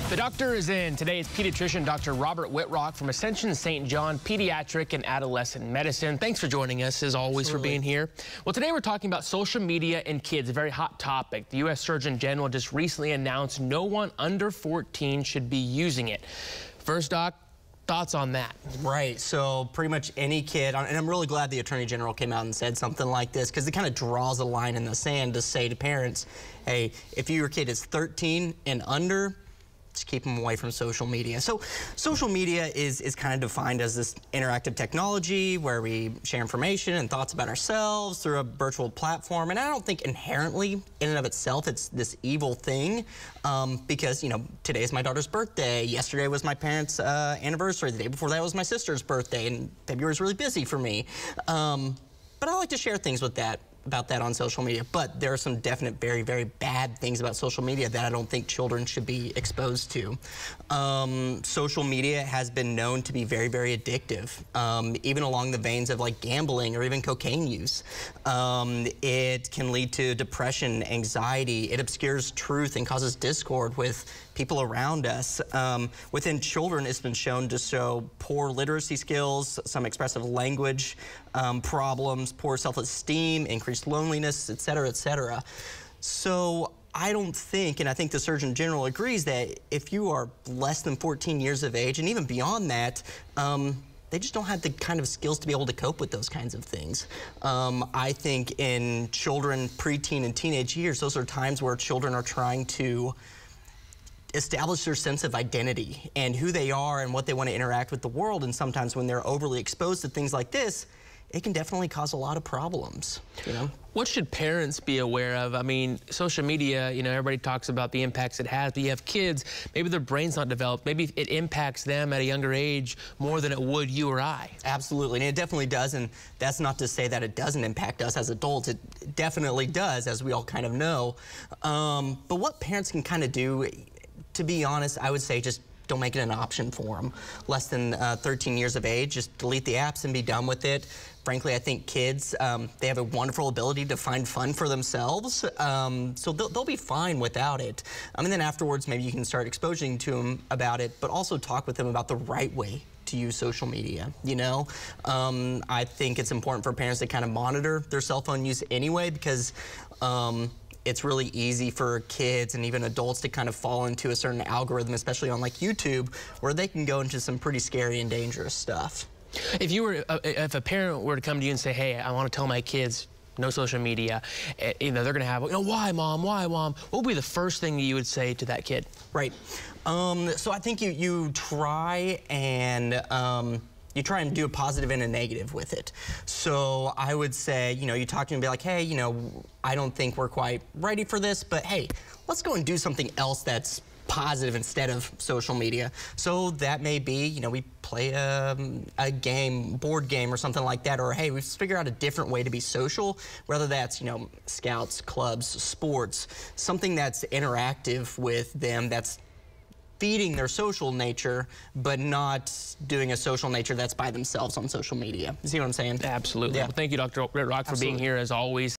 The doctor is in. Today is pediatrician Dr. Robert Whitrock from Ascension St. John Pediatric and Adolescent Medicine. Thanks for joining us, as always, for being here. Well, today we're talking about social media and kids, a very hot topic. The U.S. Surgeon General just recently announced no one under 14 should be using it. First, Doc, thoughts on that? Right, so pretty much any kid, and I'm really glad the Attorney General came out and said something like this, because it kind of draws a line in the sand to say to parents, hey, if your kid is 13 and under, just keep them away from social media. So social media is kind of defined as this interactive technology where we share information and thoughts about ourselves through a virtual platform. And I don't think inherently in and of itself it's this evil thing, because, you know, today is my daughter's birthday. Yesterday was my parents' anniversary. The day before that was my sister's birthday, and February is really busy for me. But I like to share things about that on social media, but there are some definite very, very bad things about social media that I don't think children should be exposed to. Social media has been known to be very, very addictive, even along the veins of like gambling or even cocaine use. It can lead to depression, anxiety. It obscures truth and causes discord with people around us. Within children, it's been shown to show poor literacy skills, some expressive language problems, poor self-esteem, increased loneliness, et cetera, et cetera. So I don't think, and I think the Surgeon General agrees, that if you are less than 14 years of age, and even beyond that, they just don't have the kind of skills to be able to cope with those kinds of things. I think in children, preteen and teenage years, those are times where children are trying to establish their sense of identity and who they are and what they want to interact with the world. And sometimes when they're overly exposed to things like this, it can definitely cause a lot of problems, you know? What should parents be aware of? I mean, social media, you know, everybody talks about the impacts it has, but you have kids, maybe their brain's not developed, maybe it impacts them at a younger age more than it would you or I. Absolutely, and it definitely does, and that's not to say that it doesn't impact us as adults. It definitely does, as we all kind of know. But what parents can kind of do, to be honest, I would say just don't make it an option for them. Less than 13 years of age, just delete the apps and be done with it. Frankly, I think kids, they have a wonderful ability to find fun for themselves, so they'll be fine without it. And then afterwards, maybe you can start exposing to them about it, but also talk with them about the right way to use social media, you know? I think it's important for parents to kind of monitor their cell phone use anyway, because it's really easy for kids and even adults to kind of fall into a certain algorithm, especially on like YouTube, where they can go into some pretty scary and dangerous stuff. If a parent were to come to you and say, hey, I want to tell my kids no social media, you know, they're going to have, you know, why, Mom? Why, Mom? What would be the first thing you would say to that kid? Right. So I think you try and do a positive and a negative with it. So I would say, you know, you talk to them and be like, hey, you know, I don't think we're quite ready for this, but hey, let's go and do something else that's positive instead of social media. So that may be, you know, we play a game, board game or something like that, or hey, we figure out a different way to be social, whether that's, you know, scouts, clubs, sports, something that's interactive with them, that's feeding their social nature, but not doing a social nature that's by themselves on social media. You see what I'm saying? Absolutely. Yeah. Well, thank you, Dr. Whitrock, for being here as always.